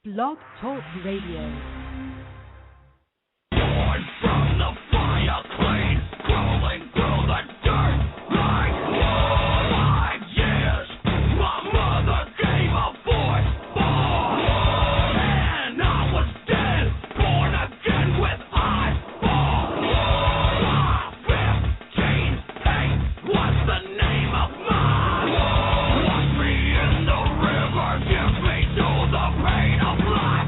Blog Talk Radio. Born from the fire, clean, crawling through the dirt like 5 years. My mother gave a voice born, and I was dead, born again with eyeballs. 15 hate was the name of mine. Wash me in the river, give me to the pain of life.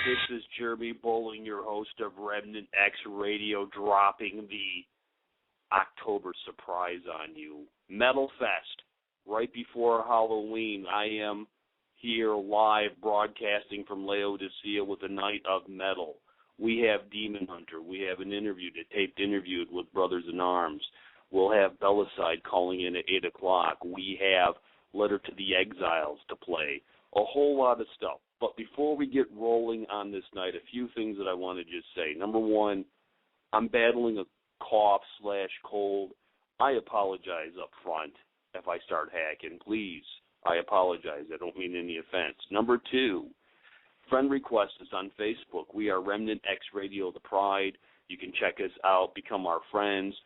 This is Jeremy Bowling, your host of Remnant X Radio, dropping the October surprise on you. Metal Fest, right before Halloween. I am here live broadcasting from Laodicea with the Night of Metal. We have Demon Hunter. We have an interview, a taped interview with Brothers in Arms. We'll have Bellacide calling in at 8 o'clock. We have Letter to the Exiles to play. A whole lot of stuff. But before we get rolling on this night, a few things that I want to just say. Number one, I'm battling a cough/cold. I apologize up front if I start hacking. Please, I apologize. I don't mean any offense. Number two, friend request is on Facebook. We are Remnant X Radio The Pride. You can check us out, become our friends.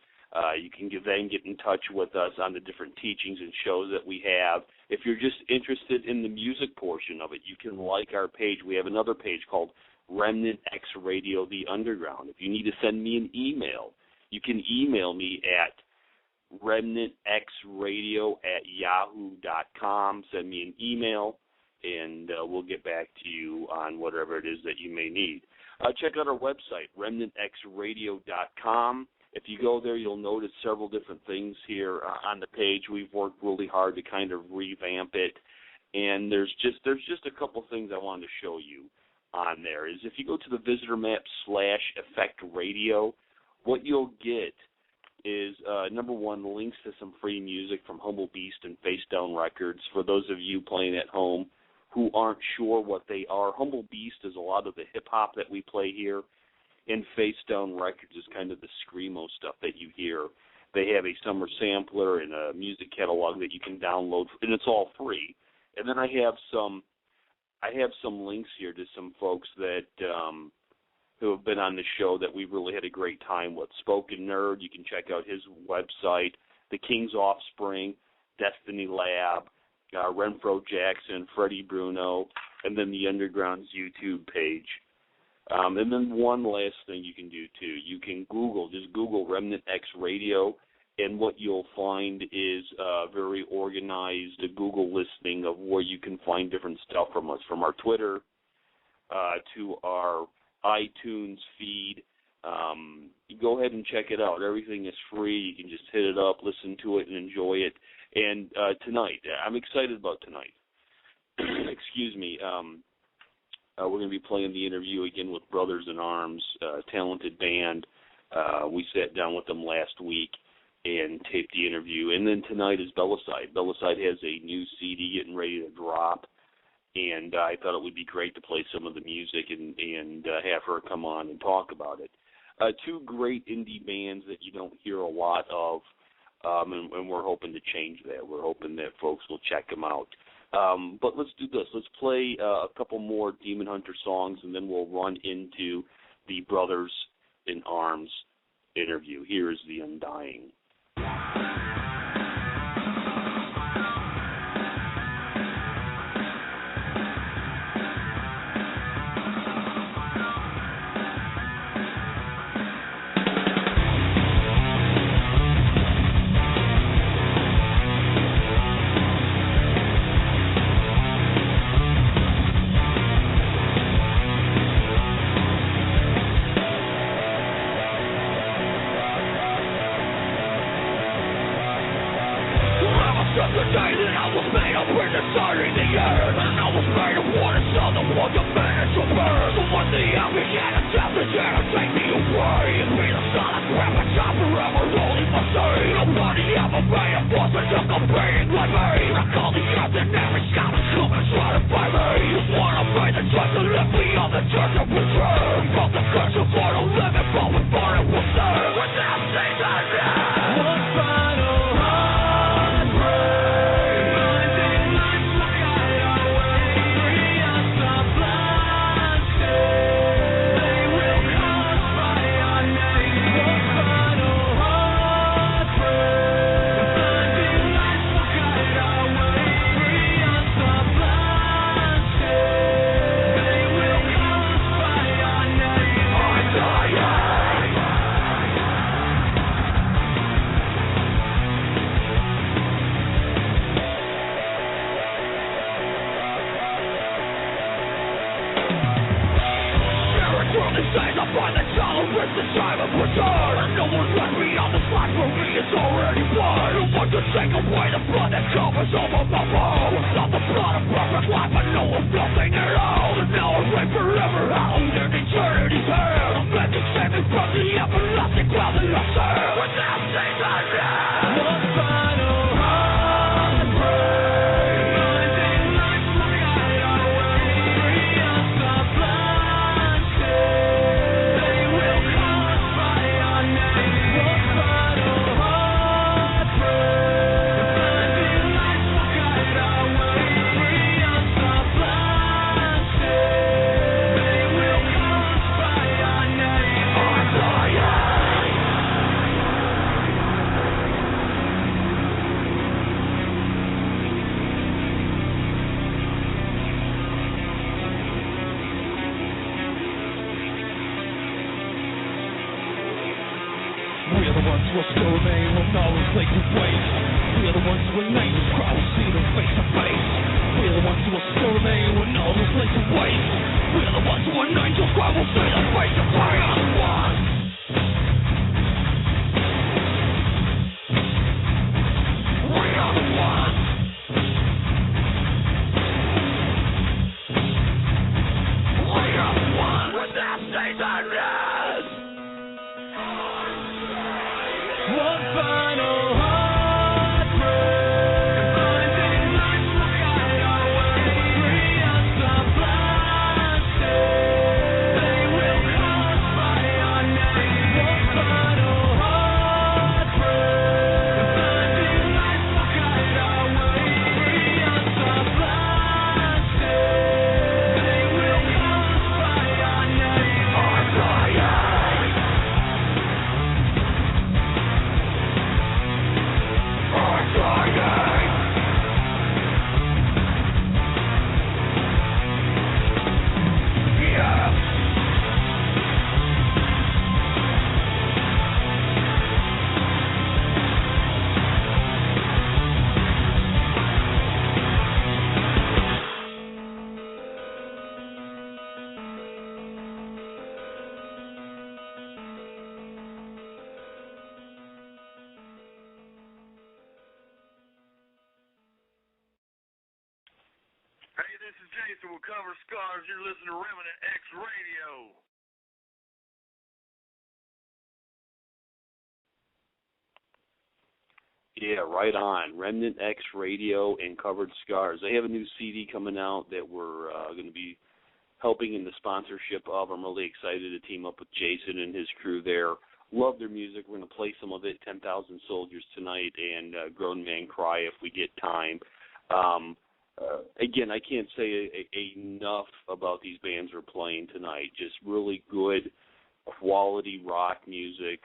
You can then get in touch with us on the different teachings and shows that we have. If you're just interested in the music portion of it, you can like our page. We have another page called Remnant X Radio The Underground. If you need to send me an email, you can email me at remnantxradio@yahoo.com. Send me an email, and we'll get back to you on whatever it is that you may need. Check out our website, remnantxradio.com. If you go there, you'll notice several different things here on the page. We've worked really hard to kind of revamp it, and there's just a couple things I wanted to show you on there. Is if you go to the visitor map /effect radio, what you'll get is, number one, links to some free music from Humble Beast and Face Down Records. For those of you playing at home who aren't sure what they are, Humble Beast is a lot of the hip-hop that we play here. And Face Down Records is kind of the Sream-o stuff that you hear. They have a summer sampler and a music catalog that you can download, and it's all free. And then I have some links here to some folks that who have been on the show that we really had a great time with. Spoken Nerd, you can check out his website. The King's Offspring, Destiny Lab, Renfro Jackson, Freddie Bruno, and then the Underground's YouTube page. And then one last thing you can do, too. You can just Google Remnant X Radio, and what you'll find is a very organized Google listing of where you can find different stuff from us, from our Twitter to our iTunes feed. You go ahead and check it out. Everything is free. You can just hit it up, listen to it, and enjoy it. And tonight, I'm excited about tonight. Excuse me. We're going to be playing the interview again with Brothers in Arms, talented band. We sat down with them last week and taped the interview. And then tonight is Bellacide. Bellacide has a new CD getting ready to drop, and I thought it would be great to play some of the music and have her come on and talk about it. two great indie bands that you don't hear a lot of, and we're hoping to change that. We're hoping that folks will check them out. But let's do this. Let's play a couple more Demon Hunter songs, and then we'll run into the Brothers in Arms interview. Here is The Undying. Will cover scars. You're listening to Remnant X Radio. Yeah, right on. Remnant X Radio and Covered Scars. They have a new CD coming out that we're going to be helping in the sponsorship of. I'm really excited to team up with Jason and his crew there. Love their music. We're going to play some of it, 10,000 Soldiers tonight, and Grown Man Cry if we get time. Again, I can't say enough about these bands we're playing tonight. Just really good quality rock music.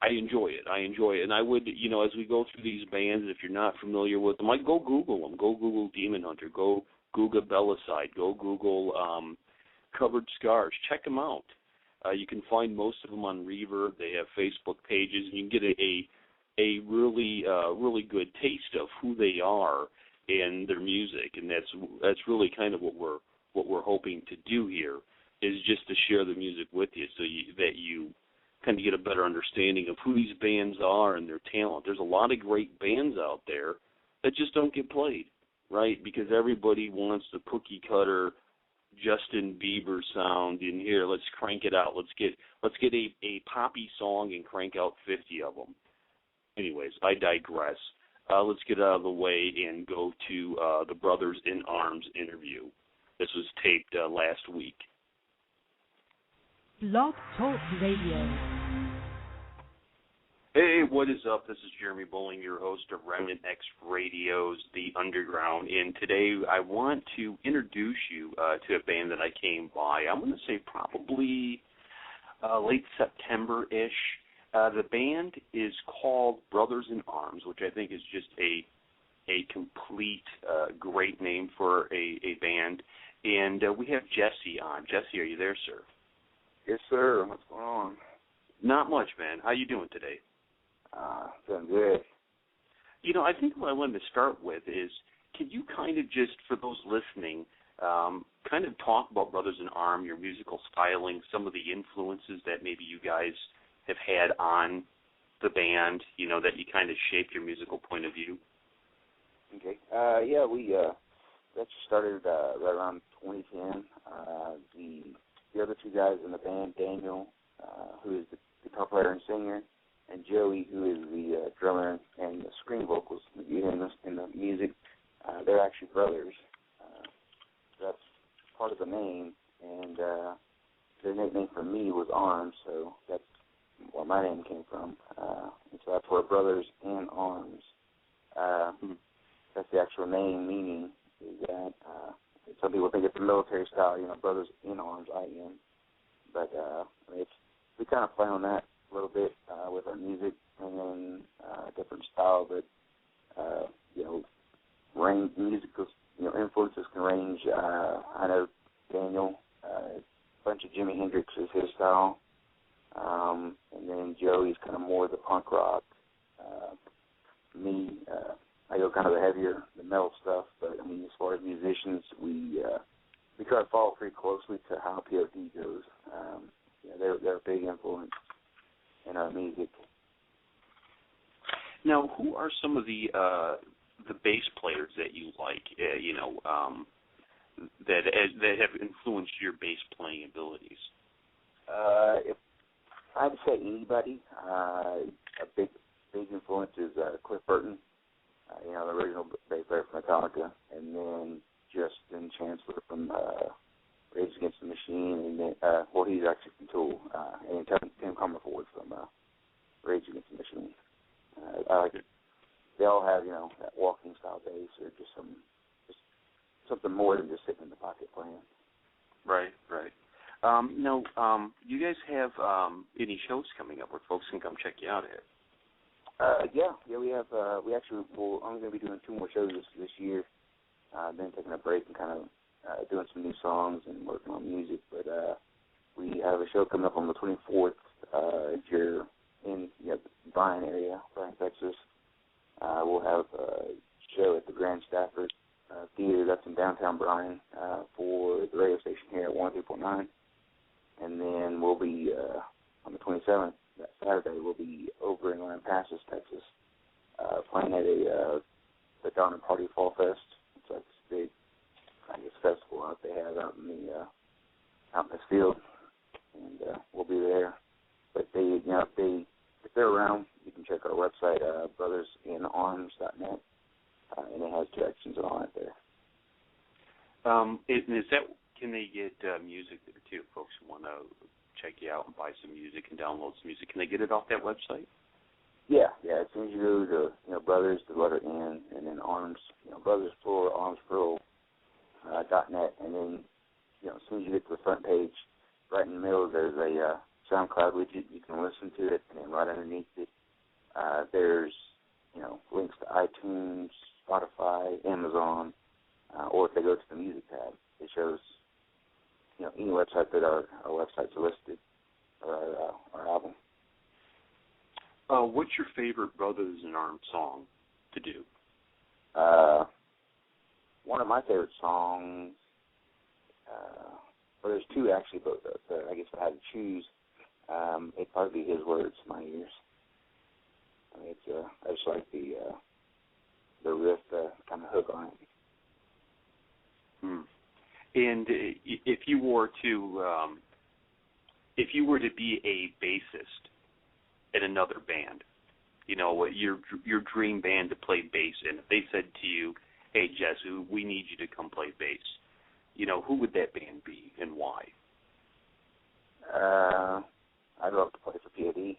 I enjoy it. And I would, as we go through these bands, if you're not familiar with them, go Google them. Go Google Demon Hunter. Go Google Bellacide. Go Google Covered Scars. Check them out. You can find most of them on Reverb. They have Facebook pages, and you can get a really good taste of who they are and their music. And that's really kind of what we're hoping to do here, is just to share the music with you, so that you kind of get a better understanding of who these bands are and their talent. There's a lot of great bands out there that just don't get played, right? Because everybody wants the cookie cutter Justin Bieber sound in here. Let's crank it out. Let's get a poppy song and crank out 50 of them. Anyways, I digress. Let's get out of the way and go to the Brothers in Arms interview. This was taped last week. Blog Talk Radio. Hey, what is up? This is Jeremy Bowling, your host of Remnant X Radio's The Underground, and today I want to introduce you to a band that I came by. I'm going to say probably late September-ish. The band is called Brothers in Arms, which I think is just a complete great name for a band. And we have Jesse on. Jesse, are you there, sir? Yes, sir. What's going on? Not much, man. How you doing today? Doing good. I think what I wanted to start with is, can you kind of just, for those listening, kind of talk about Brothers in Arms, your musical styling, some of the influences that maybe you guys have had on the band, that you kind of shaped your musical point of view? Okay. Yeah, we actually started right around 2010. The other two guys in the band, Daniel, who is the guitar player and singer, and Joey, who is the drummer and the screen vocals in the music, they're actually brothers. That's part of the name, and their nickname for me was Arms, so that's where my name came from. And so that's where Brothers in Arms. That's the actual name, meaning is that some people think it's a military style, Brothers in Arms, I-N. But we kind of play on that a little bit with our music, and then different style, but range musical influences can range. I know Daniel, a bunch of Jimi Hendrix is his style, and then Joey's kind of more the punk rock. Me, I go kind of the heavier, the metal stuff. But I mean, as far as musicians, we try to follow pretty closely to how POD goes. They're a big influence in our music. Now, who are some of the bass players that you like? That have influenced your bass playing abilities? If I had to say anybody, a big influence is Cliff Burton, the original bass player from Metallica, and then Justin Chancellor from Rage Against the Machine, and then, he's actually from Tool, and Tim Comerford from Rage Against the Machine. I like it. They all have, that walking style bass, or just something more than just sitting in the pocket playing. Right. You guys have any shows coming up where folks can come check you out at? Yeah, we have. We actually I'm going to be doing 2 more shows this year. Then taking a break and kind of doing some new songs and working on music. But we have a show coming up on the 24th. If you're in the Bryan area, Bryan, Texas, we'll have a show at the Grand Stafford Theater. That's in downtown Bryan for the radio station here at 102.9. And then we'll be on the 27th, that Saturday, we'll be over in Lampasas, Texas, playing at the Donner Party Fall Fest. It's like this big, festival out they have out in this field, and we'll be there. But if they're around, you can check our website, brothersinarms.net, and it has directions and all that there. Is that, can they get music there too? Folks who want to check you out and buy some music and download some music, can they get it off that website? Yeah. As soon as you go to Brothers, the letter N, and then Arms, Brothers plural, Arms plural, .net, and then as soon as you get to the front page, right in the middle, there's a SoundCloud widget. You can listen to it, and then right underneath it, there's links to iTunes, Spotify, Amazon, or if they go to the music tab, it shows any website that our websites are listed, or our album. What's your favorite Brothers in Arms song to do? One of my favorite songs, well, there's two actually, but I guess if I had to choose, it'd probably be His Words, My Ears. I mean, I just like the riff, kind of hook on it. And if you were to be a bassist in another band, your dream band to play bass in, if they said to you, "Hey, Jesse, we need you to come play bass," who would that band be and why? I'd love to play for POD.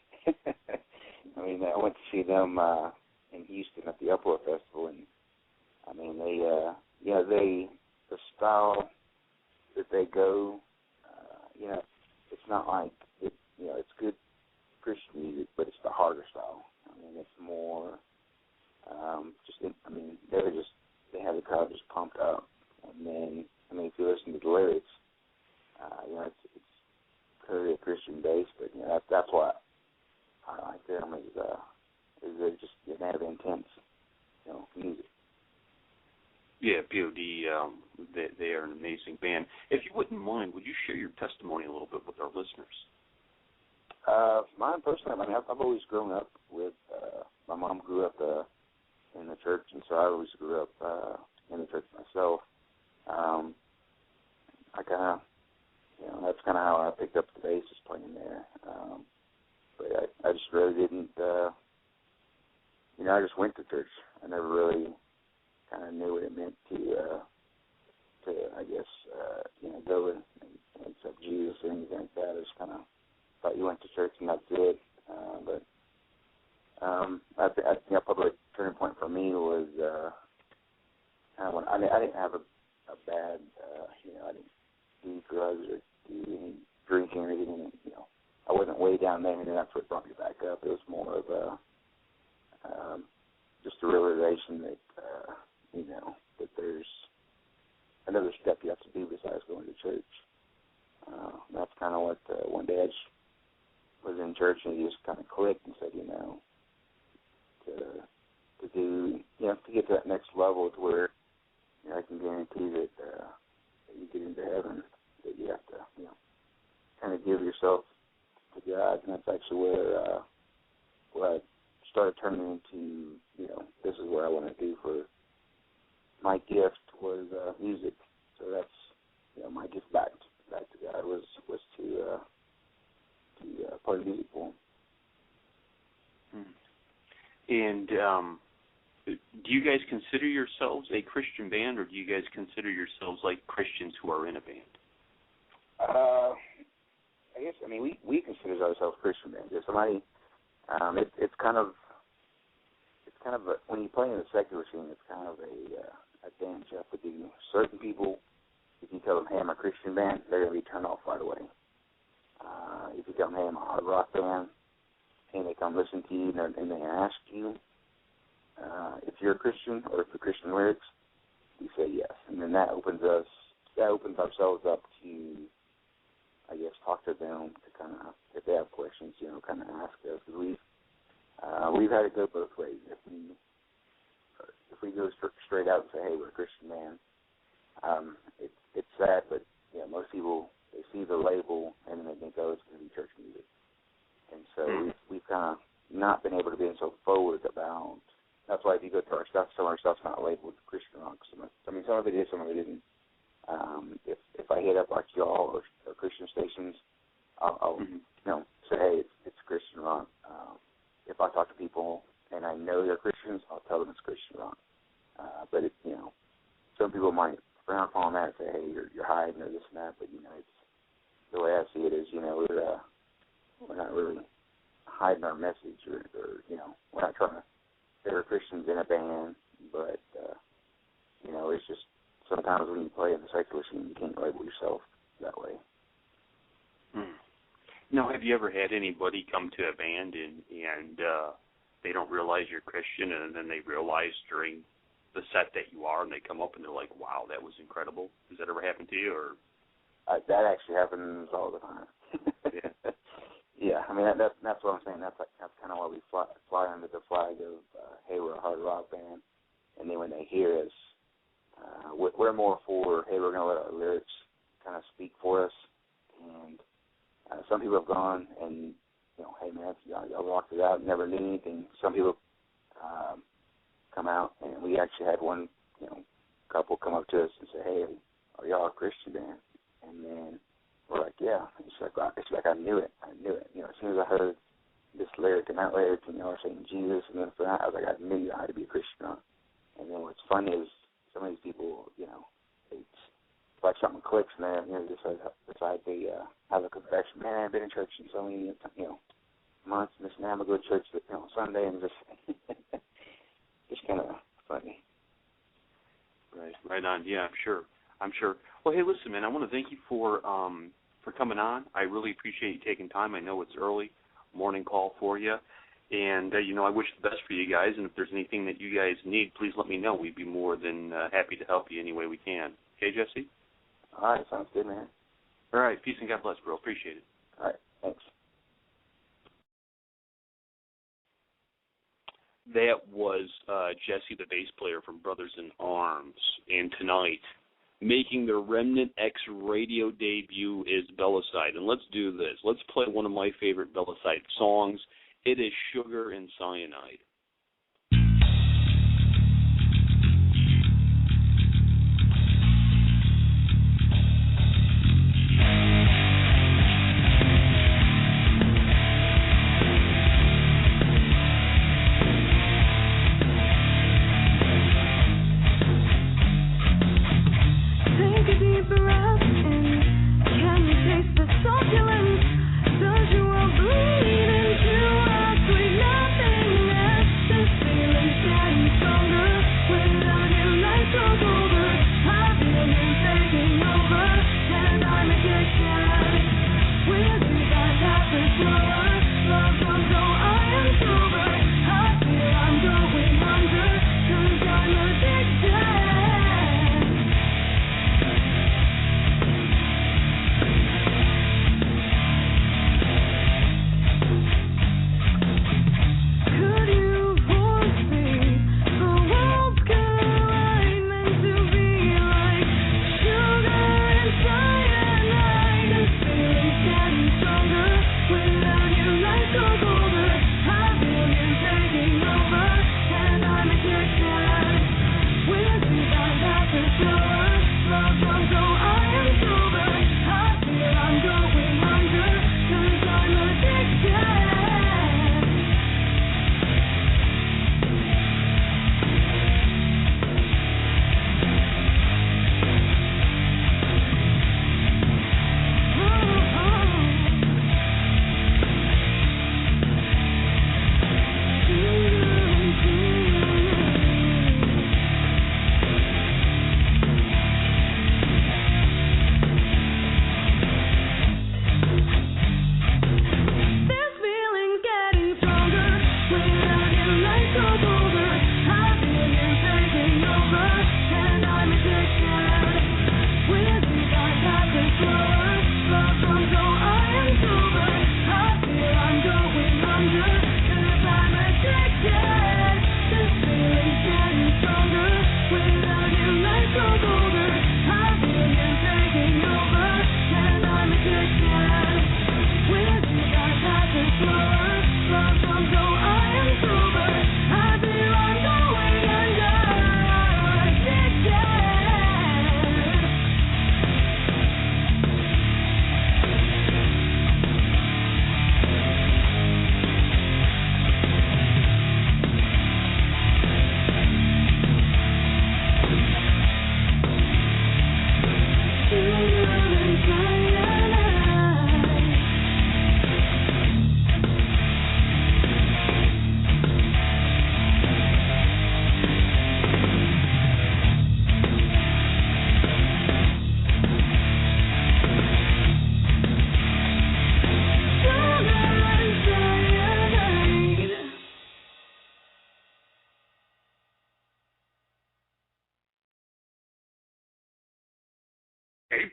I mean, I went to see them in Houston at the Uproar Festival, and I mean, the style that they go, it's not like it's good Christian music, but it's the harder style. I mean, it's more they have the crowd just pumped up, and then if you listen to the lyrics, it's clearly a Christian bass, but that's what I like them is they're just they have intense music. Yeah, POD, they are an amazing band. If you wouldn't mind, would you share your testimony a little bit with our listeners? Mine personally, I've always grown up with, my mom grew up in the church, and so I always grew up in the church myself. I kind of, that's kind of how I picked up the bass, is playing there. But I just really didn't, I just went to church. I never really kind of knew what it meant to I guess, go and accept Jesus or anything like that. I just kind of thought you went to church and that's it. But I think probably a turning point for me was kind of when I didn't have a bad, I didn't do drugs or do any drinking or anything. I wasn't way down there, and that's what brought me back up. It was more of just a realization that that there's another step you have to do besides going to church. That's kind of what one day I just was in church and it just kind of clicked and said, to do, to get to that next level to where I can guarantee that you get into heaven, that you have to, kind of give yourself to God, and that's actually where I started turning into, this is what I want to do for my gift was music. So that's, my gift back to God was to play music for him. And do you guys consider yourselves a Christian band, or do you guys consider yourselves like Christians who are in a band? I guess, we consider ourselves Christian bands. If somebody, it's kind of when you play in the secular scene, it's kind of a dance you have to do. Certain people, if you tell them, hey, I'm a Christian band, they're going to be turned off right away. If you tell them, hey, I'm a hard rock band, and they come listen to you and they ask you if you're a Christian or if the Christian lyrics, you say yes. And then that opens ourselves up to, I guess, talk to them to kind of, if they have questions, kind of ask us. Because we've had it go both ways. If we go straight out and say, hey, we're a Christian band, it's sad, but most people, they see the label and then they think, oh, it's going to be church music. And so we've kind of not been able to be so forward about. That's why if you go to our stuff, some of our stuff's not labeled Christian rock. Some of it is, some of it isn't. If I hit up like y'all or Christian stations, I'll say, hey, it's Christian rock. If I talk to people and I know they're Christians, I'll tell them it's Christian rock. But some people might frown upon that and say, hey, you're hiding or this and that. But, it's the way I see it is, we're not really hiding our message or we're not trying to there are Christians in a band, but, it's just sometimes when you play in the secular scene, you can't label yourself that way. Now, have you ever had anybody come to a band and they don't realize you're Christian, and then they realize during the set that you are, and they come up and they're like, wow, that was incredible? Has that ever happened to you? Or that actually happens all the time. Yeah. Yeah, I mean, that's what I'm saying. That's kind of why we fly under the flag of, hey, we're a hard rock band. And then when they hear us, we're more for, hey, we're going to let our lyrics kind of speak for us. And some people have gone and, hey, man, y'all rocked it out, never knew anything. Some people come out, and we actually had one, couple come up to us and say, hey, are y'all a Christian band? And then we're like, yeah. It's like I knew it. As soon as I heard this lyric and that lyric, and are saying Jesus, and then for that, I was like, I knew I had to be a Christian. And then what's funny is some of these people, it's like something clicks, and they decide they have a confession. Man, I've been in church in so many, months, and this and that. I'm going to go to church, Sunday, and just kind of funny. Right on. Yeah, I'm sure. Well, hey, listen, man, I want to thank you for coming on. I really appreciate you taking time. I know it's early, morning call for you. And, I wish the best for you guys. And if there's anything that you guys need, please let me know. We'd be more than happy to help you any way we can. Okay, Jesse? All right, sounds good, man. All right, peace and God bless, bro. Appreciate it. All right, thanks. That was Jesse, the bass player from Brothers in Arms. And tonight, making their Remnant X radio debut is Bellacide. And let's do this. Let's play one of my favorite Bellacide songs. It is Sugar and Cyanide. Take a deep breath in. Can you taste the succulence? Does your world bleed into a sweet nothingness?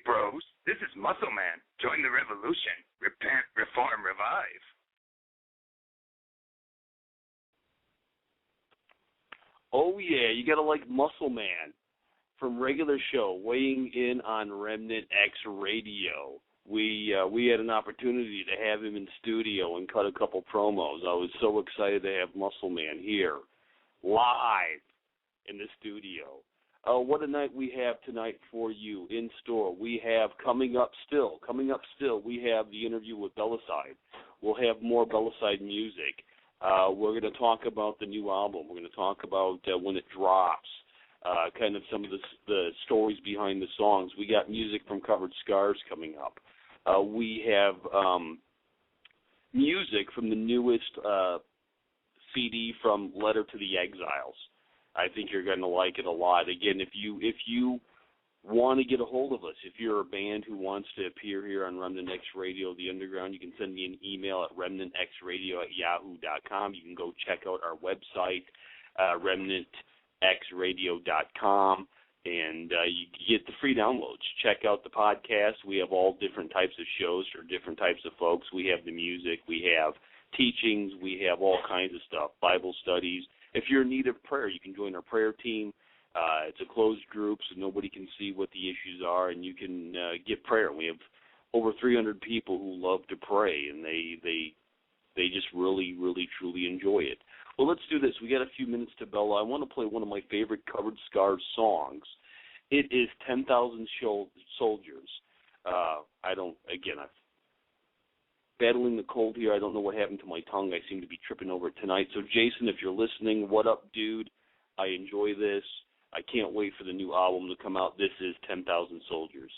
bros. This is Muscle Man. Join the revolution. Repent, reform, revive. Oh, yeah, you got to like Muscle Man from Regular Show weighing in on Remnant X Radio. We had an opportunity to have him in studio and cut a couple promos. I was so excited to have Muscle Man here, live in the studio. What a night we have tonight for you in store. We have coming up still, we have the interview with Bellacide. We'll have more Bellacide music. We're going to talk about the new album. We're going to talk about when it drops, kind of some of the stories behind the songs. We got music from Covered Scars coming up. We have music from the newest CD from Letter to the Exiles. I think you're going to like it a lot. Again, if you want to get a hold of us, if you're a band who wants to appear here on Remnant X Radio, The Underground, you can send me an email at remnantxradio@yahoo.com. You can go check out our website, remnantxradio.com, and you get the free downloads. Check out the podcast. We have all different types of shows for different types of folks. We have the music. We have teachings. We have all kinds of stuff, Bible studies. If you're in need of prayer, you can join our prayer team. It's a closed group, so nobody can see what the issues are, and you can get prayer. We have over 300 people who love to pray, and they just really, really, truly enjoy it. Well, let's do this. We got a few minutes to Bella. I want to play one of my favorite Covered Scars songs. It is 10,000 Soldiers. I'm battling the cold here. I don't know what happened to my tongue. I seem to be tripping over it tonight. So, Jason, if you're listening, what up, dude? I enjoy this. I can't wait for the new album to come out. This is 10,000 Soldiers.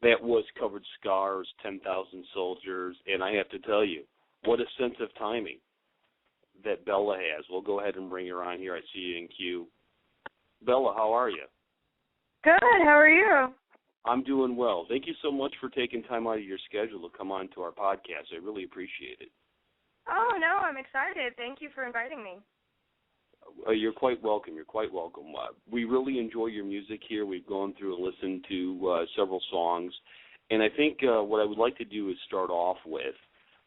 That was Covered Scars, 10,000 Soldiers, and I have to tell you, what a sense of timing that Bella has. We'll go ahead and bring her on here. I see you in queue. Bella, how are you? Good. How are you? I'm doing well. Thank you so much for taking time out of your schedule to come on to our podcast. I really appreciate it. Oh, no, I'm excited. Thank you for inviting me. You're quite welcome. You're quite welcome. We really enjoy your music here. We've gone through and listened to several songs. And I think what I would like to do is start off with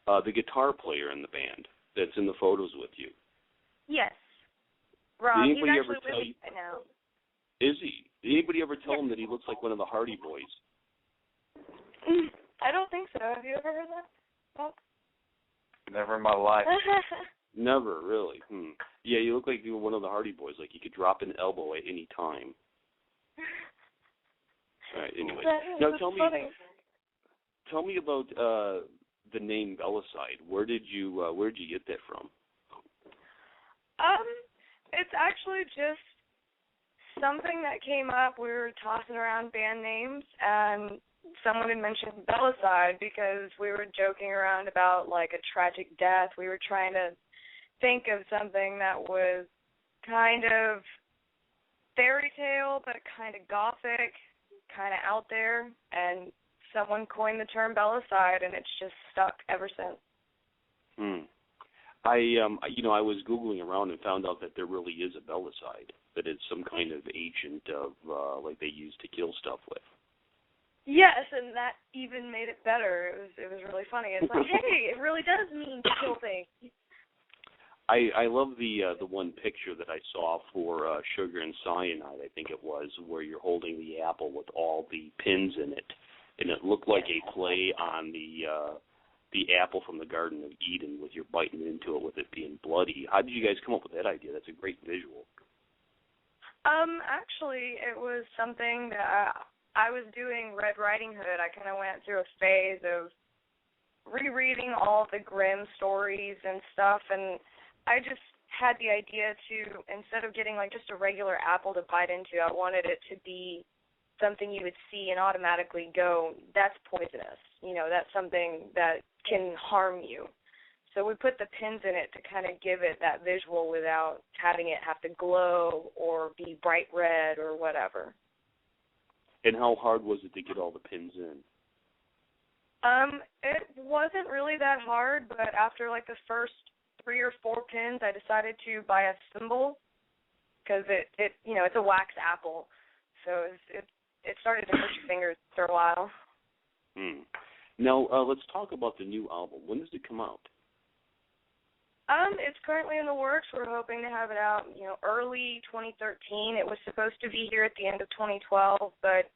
the guitar player in the band that's in the photos with you. Yes. Rob, he's actually with tell me right now. Is he? Did anybody ever tell him that he looks like one of the Hardy Boys? I don't think so. Have you ever heard that? No? Never in my life. Never, really. Yeah, you look like you were one of the Hardy Boys, like you could drop an elbow at any time. All right, anyway. Now tell me about the name Bellacide. Where did you get that from? It's actually just something that came up. We were tossing around band names, and someone had mentioned Bellacide because we were joking around about, like, a tragic death. We were trying to think of something that was kind of fairy tale, but kind of gothic, kind of out there, and someone coined the term Bellacide, and it's just stuck ever since. I was Googling around and found out that there really is a Bellacide, that it's some kind of agent of, like they use to kill stuff with. Yes, and that even made it better. It was really funny. It's like, hey, it really does mean to kill things. I love the one picture that I saw for Sugar and Cyanide, I think it was, where you're holding the apple with all the pins in it, and it looked like a play on the apple from the Garden of Eden, with you biting into it with it being bloody. How did you guys come up with that idea? That's a great visual. Actually, it was something that I was doing Red Riding Hood. I kind of went through a phase of rereading all the Grimm stories and stuff, and I just had the idea to, instead of getting like just a regular apple to bite into, I wanted it to be something you would see and automatically go, that's poisonous. You know, that's something that can harm you. So we put the pins in it to kind of give it that visual without having it have to glow or be bright red or whatever. And how hard was it to get all the pins in? It wasn't really that hard, but after like the first 3 or 4 pins, I decided to buy a thimble because it's a wax apple, so it started to hurt your fingers for a while. Now let's talk about the new album. When does it come out? It's currently in the works. We're hoping to have it out, early 2013. It was supposed to be here at the end of 2012, but,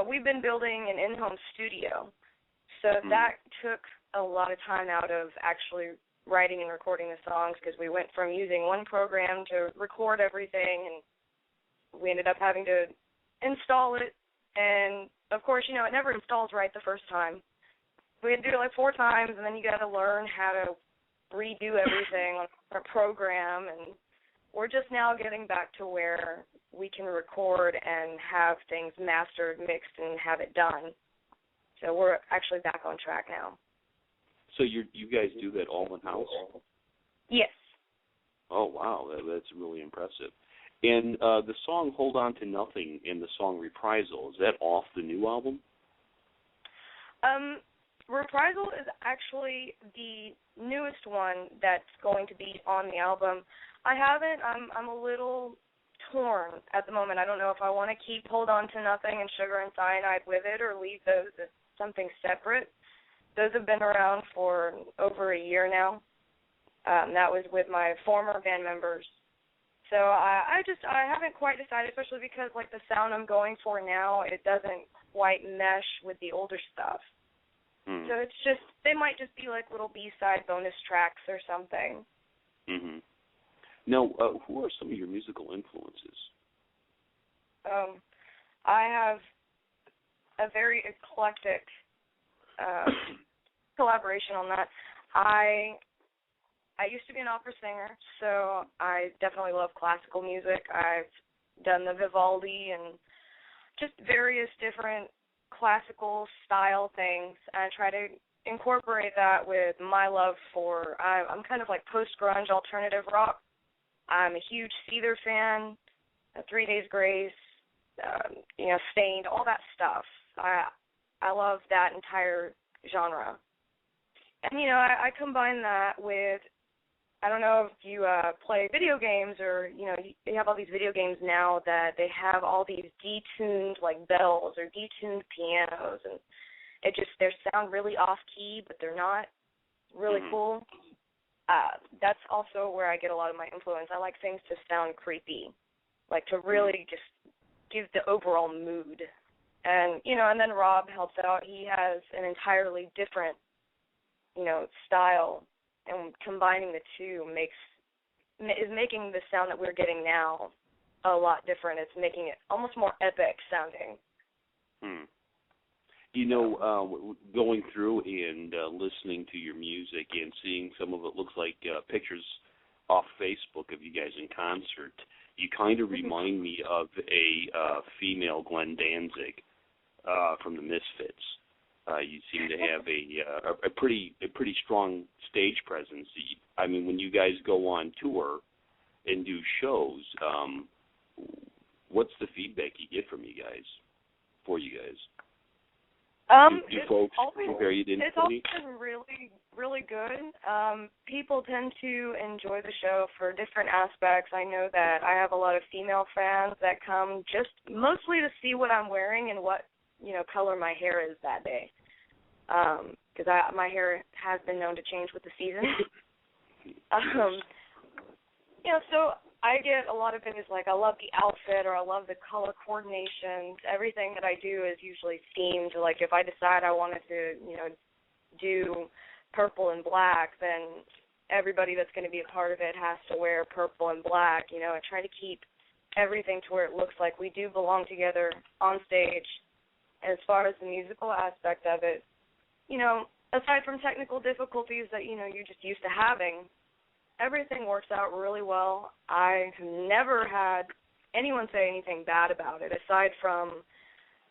we've been building an in-home studio. So that took a lot of time out of actually writing and recording the songs because we went from using one program to record everything, and we ended up having to install it. And, of course, it never installs right the first time. We had to do it like 4 times, and then you got to learn how to redo everything on our program, and we're just now getting back to where we can record and have things mastered, mixed, and have it done. So we're actually back on track now. So you guys do that all in-house? Yes. Oh, wow, that's really impressive. And the song Hold On to Nothing and the song Reprisal, is that off the new album? Reprisal is actually the newest one that's going to be on the album. I'm a little torn at the moment. I don't know if I want to keep Hold On to Nothing and Sugar and Cyanide with it or leave those as something separate. Those have been around for over a year now. That was with my former band members. So I haven't quite decided, especially because like the sound I'm going for now, it doesn't quite mesh with the older stuff. So it's just, they might just be like little B-side bonus tracks or something. Now, who are some of your musical influences? I have a very eclectic collaboration on that. I used to be an opera singer, so I definitely love classical music. I've done the Vivaldi and just various different classical style things, and I try to incorporate that with my love for, I'm kind of like post-grunge alternative rock. I'm a huge Seether fan, 3 Days Grace, Stained, all that stuff. I love that entire genre. And, I combine that with, I don't know if you play video games or, you have all these video games now that they have all these detuned, like, bells or detuned pianos, and they sound really off-key, but they're not really cool. That's also where I get a lot of my influence. I like things to sound creepy, like to really just give the overall mood. And, and then Rob helps out. He has an entirely different, style, and combining the two is making the sound that we're getting now a lot different. It's making it almost more epic sounding. Going through and listening to your music and seeing some of it looks like pictures off Facebook of you guys in concert, you kind of remind me of a female Glenn Danzig from the Misfits. You seem to have a pretty strong stage presence. I mean, when you guys go on tour and do shows, what's the feedback you get from you guys? Do folks compare you to anybody? It's always been really, really good. People tend to enjoy the show for different aspects. I know that I have a lot of female fans that come just mostly to see what I'm wearing and what color my hair is that day. Because my hair has been known to change with the season. So I get a lot of it is like I love the outfit or I love the color coordination. Everything that I do is usually themed. Like if I decide I wanted to, do purple and black, then everybody that's going to be a part of it has to wear purple and black. I try to keep everything to where it looks like we do belong together on stage. As far as the musical aspect of it, aside from technical difficulties that, you're just used to having, everything works out really well. I've never had anyone say anything bad about it, aside from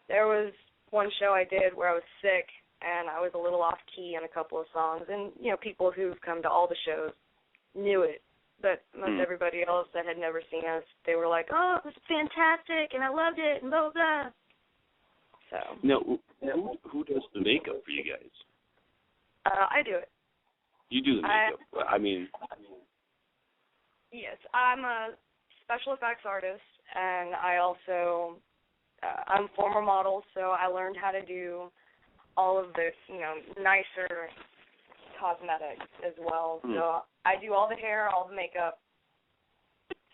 there was one show I did where I was sick and I was a little off-key on a couple of songs, and, people who've come to all the shows knew it. But most everybody else that had never seen us, they were like, oh, it was fantastic, and I loved it, and blah, blah. So. Now, who does the makeup for you guys? I do it. You do the makeup. Yes, I'm a special effects artist, and I also, I'm a former model, so I learned how to do all of this, nicer cosmetics as well. So I do all the hair, all the makeup.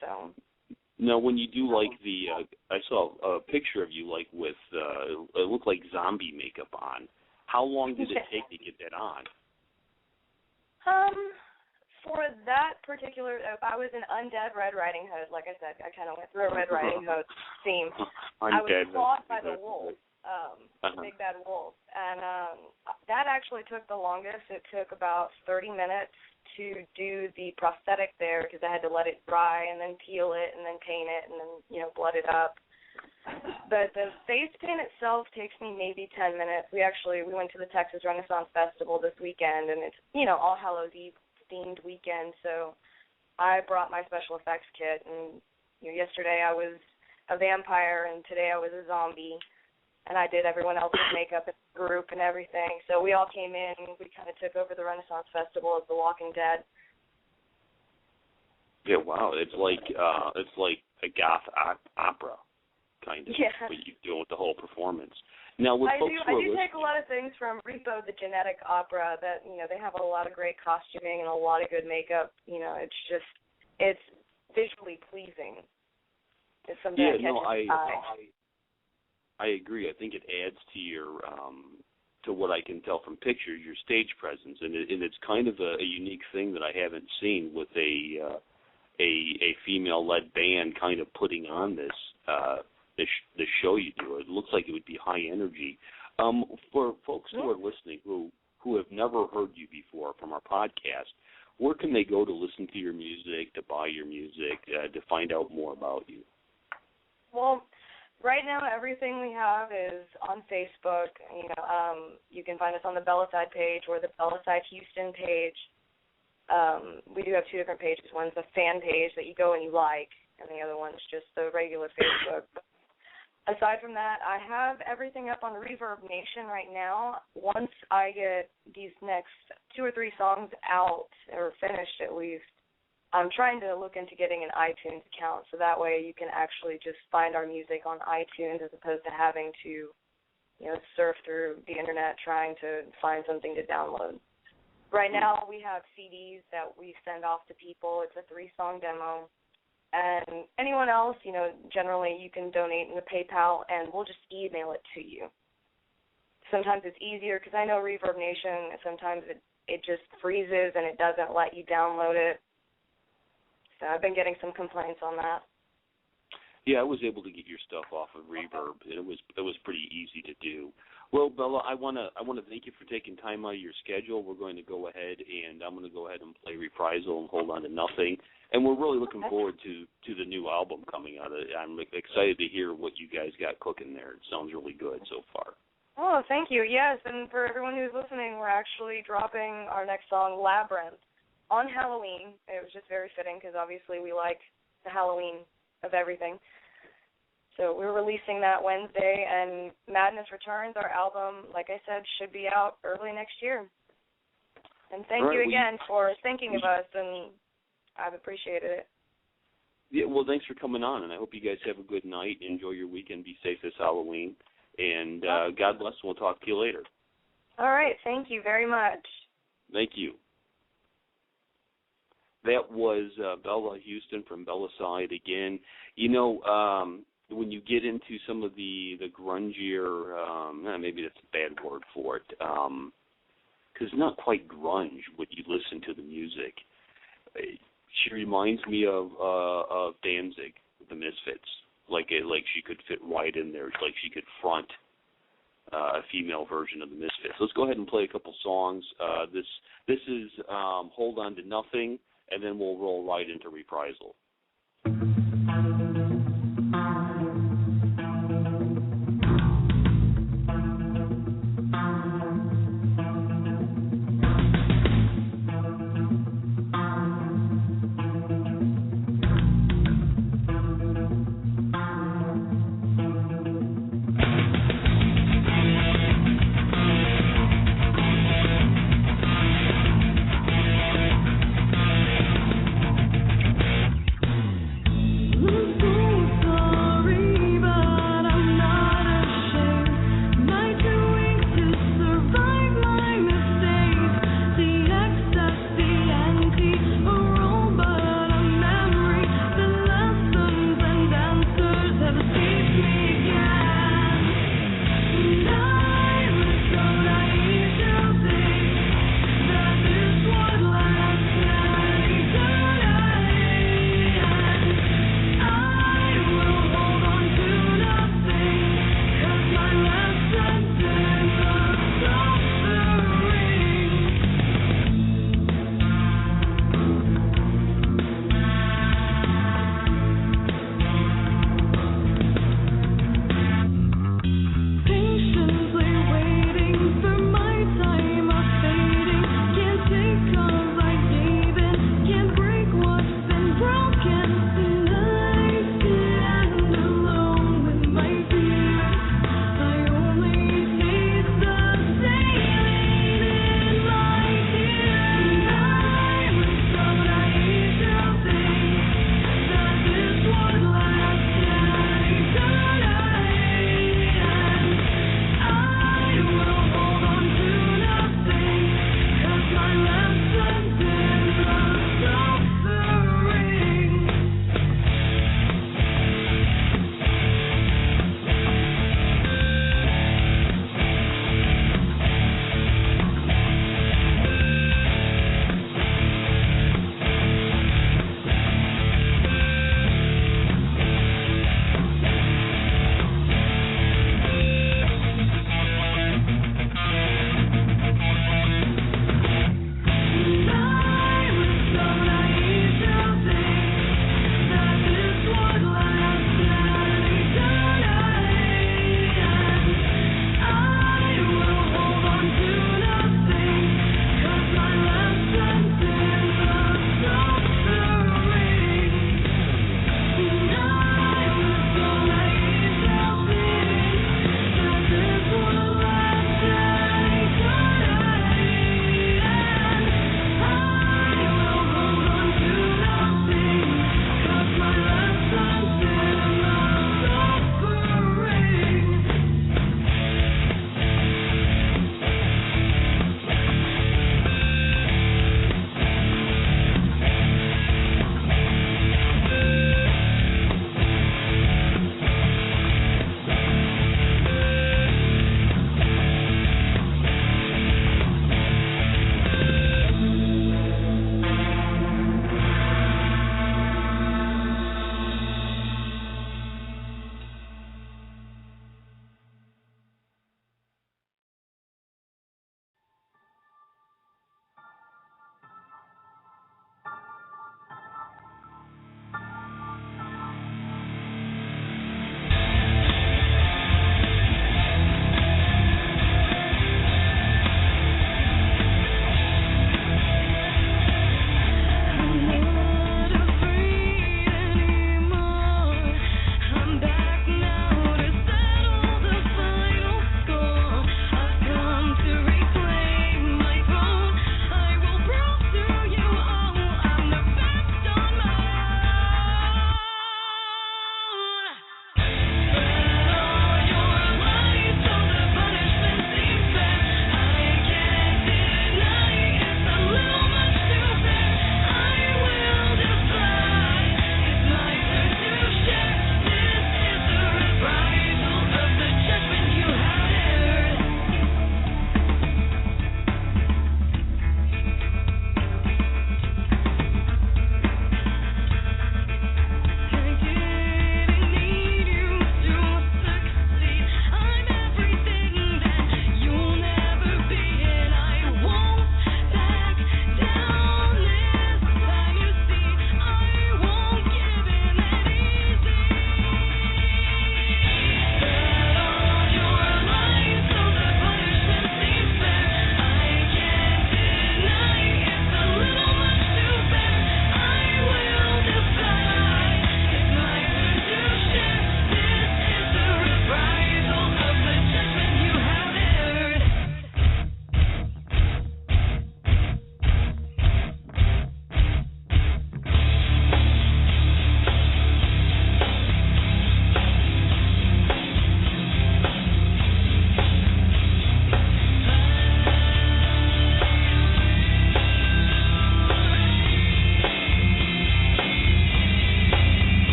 So. Now, when you do like I saw a picture of you like with it looked like zombie makeup on. How long did it take to get that on? For that particular, if I was an undead Red Riding Hood, like I said, I kind of went through a Red Riding Hood theme. I was caught by the wolf, big bad wolf, and that actually took the longest. It took about 30 minutes to do the prosthetic there because I had to let it dry and then peel it and then paint it and then, blood it up. But the face paint itself takes me maybe 10 minutes. We went to the Texas Renaissance Festival this weekend, and it's, All Hallows Eve themed weekend, so I brought my special effects kit, and yesterday I was a vampire and today I was a zombie, and I did everyone else's makeup in the group and everything. So we all came in and we kind of took over the Renaissance Festival as The Walking Dead. Yeah, wow, it's like a goth opera kind of what you're doing with the whole perforance. Now, I do take a lot of things from Repo, the Genetic Opera, that, they have a lot of great costuming and a lot of good makeup. It's visually pleasing. It's something that catches the eye. I agree. I think it adds to your, to what I can tell from pictures, your stage presence, and it's kind of a unique thing that I haven't seen with a female-led band kind of putting on this the show you do. It looks like it would be high energy. For folks who are listening who have never heard you before from our podcast, where can they go to listen to your music, to buy your music, to find out more about you? Well, Right now, everything we have is on Facebook. You can find us on the Bellacide page or the Bellacide Houston page. We do have two different pages. One's a fan page that you go and you like, and the other one's just the regular Facebook. Aside from that, I have everything up on Reverb Nation right now. Once I get these next 2 or 3 songs out, or finished at least, I'm trying to look into getting an iTunes account, so that way you can actually just find our music on iTunes as opposed to having to, surf through the internet trying to find something to download. Right now we have CDs that we send off to people. It's a 3-song demo. And anyone else, generally you can donate in the PayPal, and we'll just email it to you. Sometimes it's easier because I know Reverb Nation, sometimes it just freezes and it doesn't let you download it. So I've been getting some complaints on that. Yeah, I was able to get your stuff off of Reverb, and it was pretty easy to do. Well, Bella, I wanna thank you for taking time out of your schedule. We're going to go ahead, and I'm going to go ahead and play Reprisal and Hold On to Nothing. And we're really looking forward to the new album coming out. I'm excited to hear what you guys got cooking there. It sounds really good so far. Oh, thank you. Yes, and for everyone who's listening, we're actually dropping our next song, Labyrinth, on Halloween. It was just very fitting because obviously we like the Halloween of everything. So we're releasing that Wednesday, and Madness Returns, our album, like I said, should be out early next year. And thank you again for thinking of us, and I've appreciated it. Yeah, well, thanks for coming on, and I hope you guys have a good night. Enjoy your weekend. Be safe this Halloween. And God bless, and we'll talk to you later. All right. Thank you very much. Thank you. That was Bella Houston from Bellacide again. When you get into some of the grungier, maybe that's a bad word for it, because it's not quite grunge when you listen to the music. She reminds me of Danzig, the Misfits. Like she could fit right in there, like she could front a female version of the Misfits. Let's go ahead and play a couple songs. This is Hold On to Nothing, and then we'll roll right into Reprisal.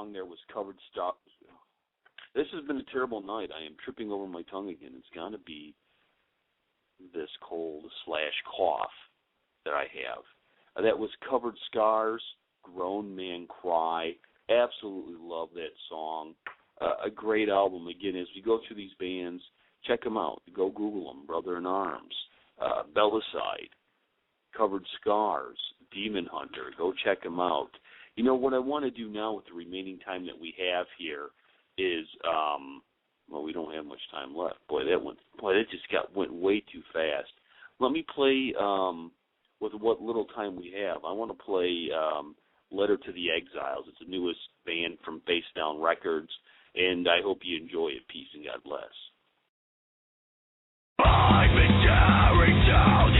song there was Covered Stars. This has been a terrible night. I am tripping over my tongue again. It's got to be this cold/cough that I have. That was Covered Scars, Grown Man Cry. Absolutely love that song. A great album. Again, as we go through these bands, check them out. Go Google them. Brother in Arms, Bellacide, Covered Scars, Demon Hunter. Go check them out. You know, what I want to do now with the remaining time that we have here is, well, we don't have much time left. That just went way too fast. Let me play, with what little time we have, I want to play Letter to the Exiles. It's the newest band from Face Down Records, and I hope you enjoy it. Peace and God bless. I've been carried down